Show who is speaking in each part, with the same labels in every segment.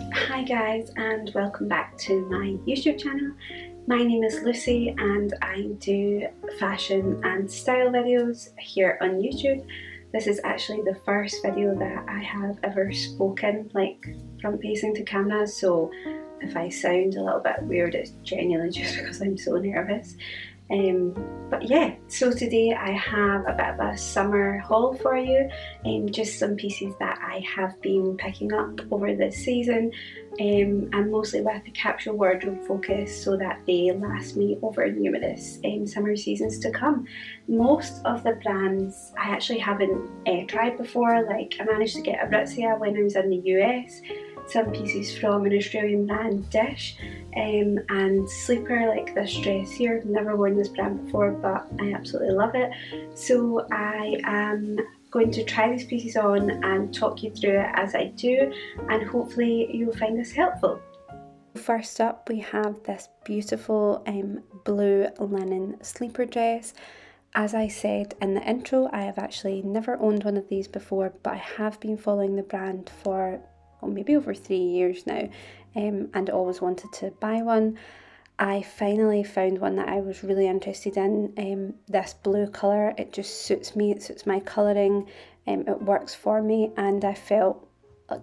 Speaker 1: Hi guys, and welcome back to my YouTube channel. My name is Lucy and I do fashion and style videos here on YouTube. This is actually the first video that I have ever spoken, like front facing to camera, so if I sound a little bit weird it's genuinely just because I'm so nervous. But yeah, so today I have a bit of a summer haul for you, just some pieces that I have been picking up over this season, and mostly with the capsule wardrobe focus so that they last me over numerous summer seasons to come. Most of the brands I actually haven't tried before, like I managed to get Aritzia when I was in the US, some pieces from an Australian brand, Dissh, and Sleeper, like this dress here. I've never worn this brand before but I absolutely love it. So I am going to try these pieces on and talk you through it as I do, and hopefully you'll find this helpful. First up we have this beautiful blue linen sleeper dress. As I said in the intro, I have actually never owned one of these before, but I have been following the brand for maybe over 3 years now, and always wanted to buy one. I finally found one that I was really interested in, this blue colour. It just suits me, it suits my colouring, it works for me, and I felt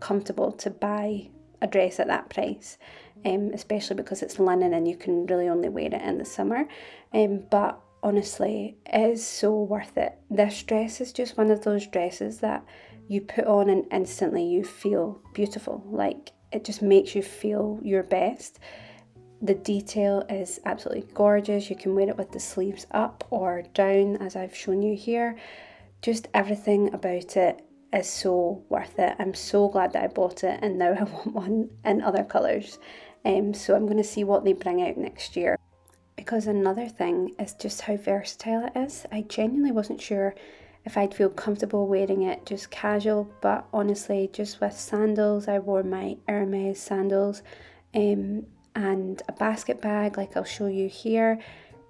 Speaker 1: comfortable to buy a dress at that price, especially because it's linen and you can really only wear it in the summer. But honestly, it is so worth it. This dress is just one of those dresses that you put on and instantly you feel beautiful. Like, it just makes you feel your best. The detail is absolutely gorgeous. You can wear it with the sleeves up or down, as I've shown you here. Just everything about it is so worth it. I'm so glad that I bought it, and now I want one in other colours. So I'm going to see what they bring out next year. Because another thing is just how versatile it is. I genuinely wasn't sure if I'd feel comfortable wearing it just casual, but honestly, just with sandals, I wore my Hermes sandals, and a basket bag like I'll show you here.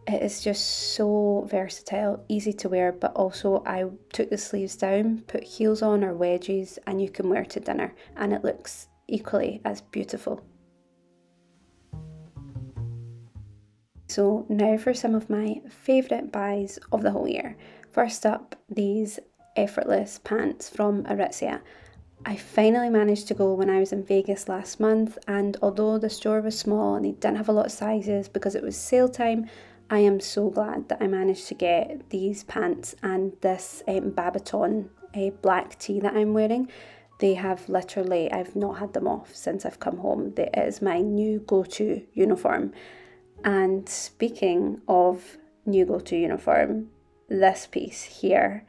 Speaker 1: It is just so versatile, easy to wear, but also I took the sleeves down, put heels on or wedges, and you can wear to dinner and it looks equally as beautiful. So now for some of my favourite buys of the whole year. First up, these Effortless pants from Aritzia. I finally managed to go when I was in Vegas last month, and although the store was small and they didn't have a lot of sizes because it was sale time, I am so glad that I managed to get these pants and this Babaton black tee that I'm wearing. They have literally, I've not had them off since I've come home. It is my new go-to uniform. And speaking of new go-to uniform, this piece here,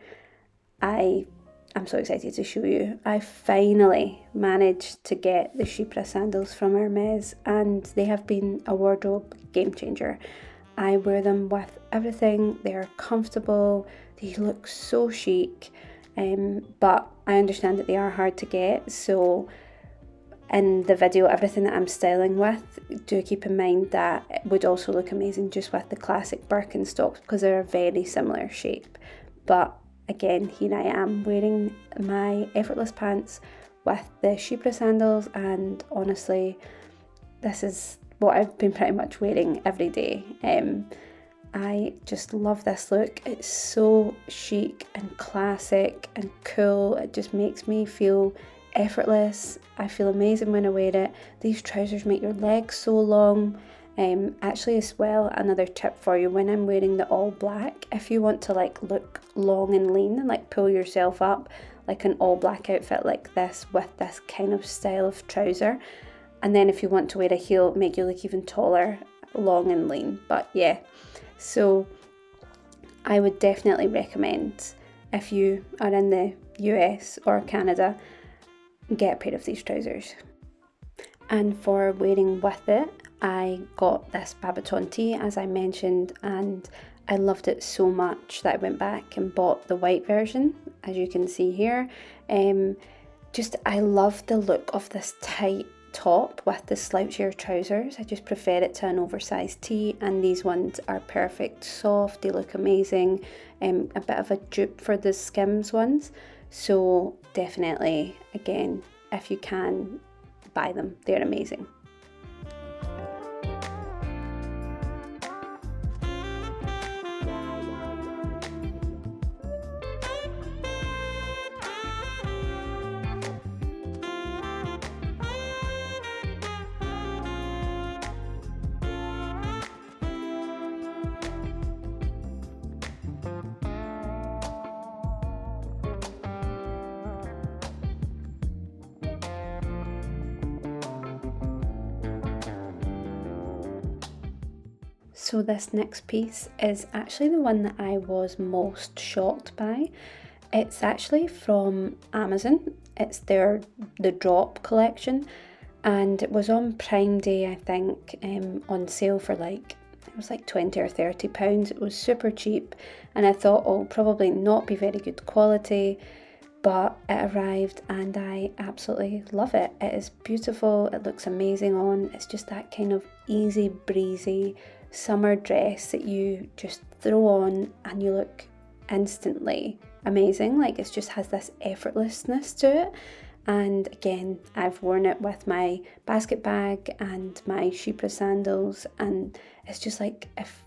Speaker 1: I'm so excited to show you. I finally managed to get the Chypre sandals from Hermes, and they have been a wardrobe game changer. I wear them with everything. They're comfortable, they look so chic, but I understand that they are hard to get, so in the video, everything that I'm styling with, do keep in mind that it would also look amazing just with the classic Birkenstocks because they're a very similar shape. But again, here I am wearing my Effortless pants with the Chypre sandals, and honestly, this is what I've been pretty much wearing every day. I just love this look. It's so chic and classic and cool. It just makes me feel effortless. I feel amazing when I wear it. These trousers make your legs so long. Actually as well, another tip for you, when I'm wearing the all black, if you want to like look long and lean and like pull yourself up, like an all black outfit like this with this kind of style of trouser, and then if you want to wear a heel, make you look even taller, long and lean. But yeah, so I would definitely recommend, if you are in the US or Canada, get a pair of these trousers. And for wearing with it, I got this Babaton tee, as I mentioned, and I loved it so much that I went back and bought the white version, as you can see here. I love the look of this tight top with the slouchier trousers. I just prefer it to an oversized tee, and these ones are perfect, soft, they look amazing, a bit of a dupe for the Skims ones. So definitely, again, if you can, buy them. They're amazing. So this next piece is actually the one that I was most shocked by. It's actually from Amazon. It's the Drop collection, and it was on Prime Day, I think, on sale for like, it was like 20 or 30 pounds. It was super cheap, and I thought, oh, probably not be very good quality, but it arrived and I absolutely love it. It is beautiful, it looks amazing on. It's just that kind of easy breezy summer dress that you just throw on and you look instantly amazing. Like, it just has this effortlessness to it. And again, I've worn it with my basket bag and my Chypre sandals, and it's just like, if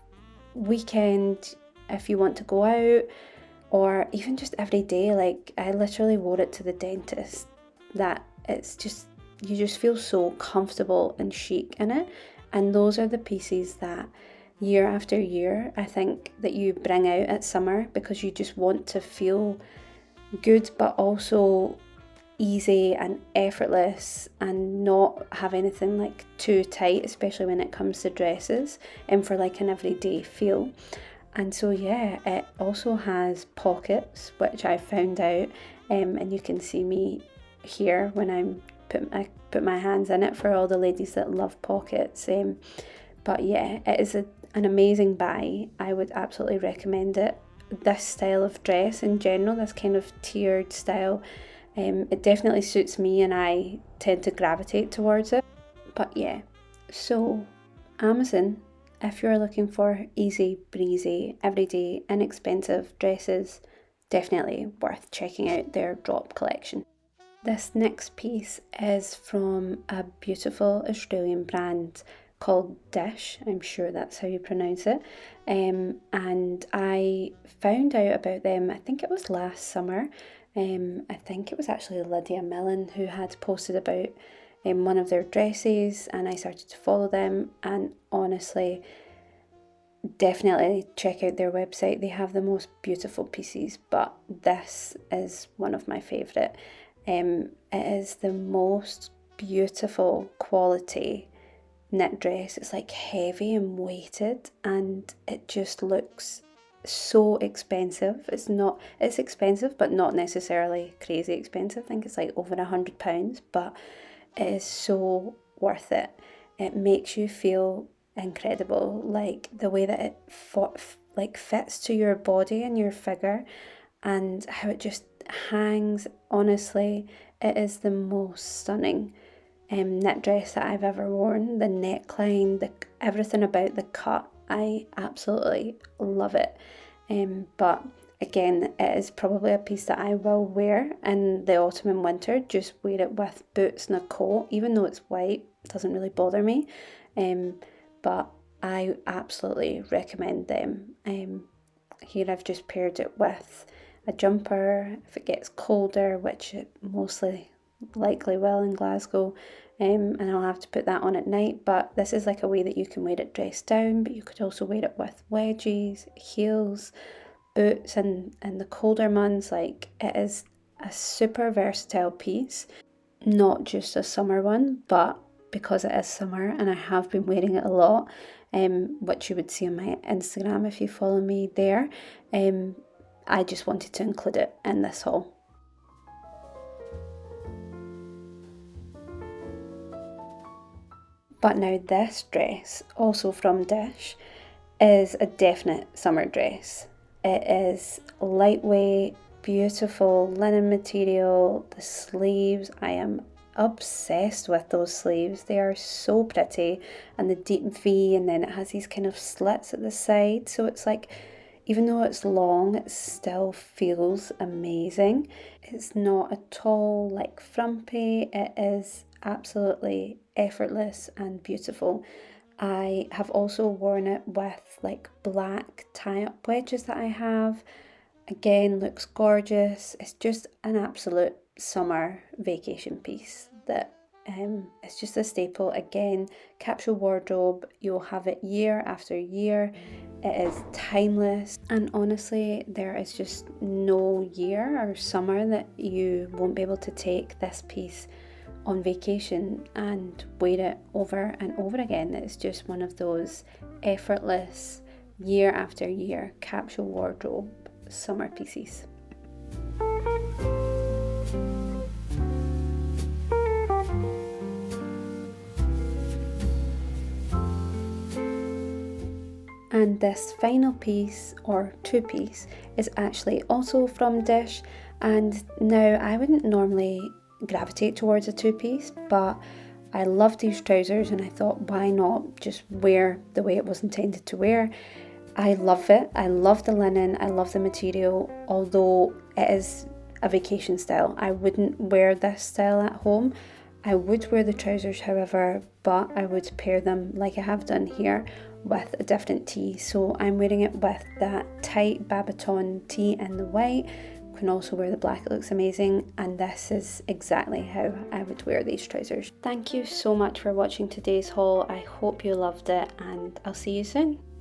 Speaker 1: weekend, if you want to go out, or even just every day, like I literally wore it to the dentist, that it's just, you just feel so comfortable and chic in it. And those are the pieces that year after year, I think, that you bring out at summer, because you just want to feel good, but also easy and effortless, and not have anything like too tight, especially when it comes to dresses, and for like an everyday feel. And so yeah, it also has pockets, which I found out, and you can see me here when I put my hands in it, for all the ladies that love pockets. But yeah, it is an amazing buy. I would absolutely recommend it. This style of dress in general, this kind of tiered style, it definitely suits me, and I tend to gravitate towards it. But yeah, so Amazon, if you're looking for easy breezy, everyday, inexpensive dresses, definitely worth checking out their Drop collection. This next piece is from a beautiful Australian brand called Dissh. I'm sure that's how you pronounce it. And I found out about them, I think it was last summer. I think it was actually Lydia Millen who had posted about one of their dresses, and I started to follow them, and honestly, definitely check out their website. They have the most beautiful pieces, but this is one of my favourite. It is the most beautiful quality knit dress. It's like heavy and weighted, and it just looks so expensive. It's expensive, but not necessarily crazy expensive. I think it's like over £100, but it is so worth it. It makes you feel incredible, like the way that it fits to your body and your figure, and how it just hangs. Honestly, it is the most stunning knit dress that I've ever worn. The neckline, everything about the cut, I absolutely love it. But again, it is probably a piece that I will wear in the autumn and winter. Just wear it with boots and a coat. Even though it's white, it doesn't really bother me. But I absolutely recommend them. Here I've just paired it with a jumper if it gets colder, which it mostly likely will in Glasgow, and I'll have to put that on at night. But this is like a way that you can wear it dressed down, but you could also wear it with wedges, heels, boots, and in the colder months. Like, it is a super versatile piece, not just a summer one, but because it is summer and I have been wearing it a lot, which you would see on my Instagram if you follow me there, I just wanted to include it in this haul. But now this dress, also from Dissh, is a definite summer dress. It is lightweight, beautiful linen material. The sleeves, I am obsessed with those sleeves. They are so pretty, and the deep V, and then it has these kind of slits at the side, so it's like, even though it's long, it still feels amazing. It's not at all like frumpy. It is absolutely effortless and beautiful. I have also worn it with like black tie-up wedges that I have. Again, looks gorgeous. It's just an absolute summer vacation piece that it's just a staple. Again, capsule wardrobe, you'll have it year after year. It is timeless, and honestly, there is just no year or summer that you won't be able to take this piece on vacation and wear it over and over again. It's just one of those effortless, year after year capsule wardrobe summer pieces. And this final piece, or two piece, is actually also from Dissh. And now I wouldn't normally gravitate towards a two piece, but I love these trousers and I thought, why not just wear the way it was intended to wear. I love it. I love the linen. I love the material, although it is a vacation style. I wouldn't wear this style at home. I would wear the trousers, however, but I would pair them like I have done here with a different tee. So I'm wearing it with that tight Babaton tee in the white. You can also wear the black, it looks amazing, and this is exactly how I would wear these trousers. Thank you so much for watching today's haul. I hope you loved it, and I'll see you soon.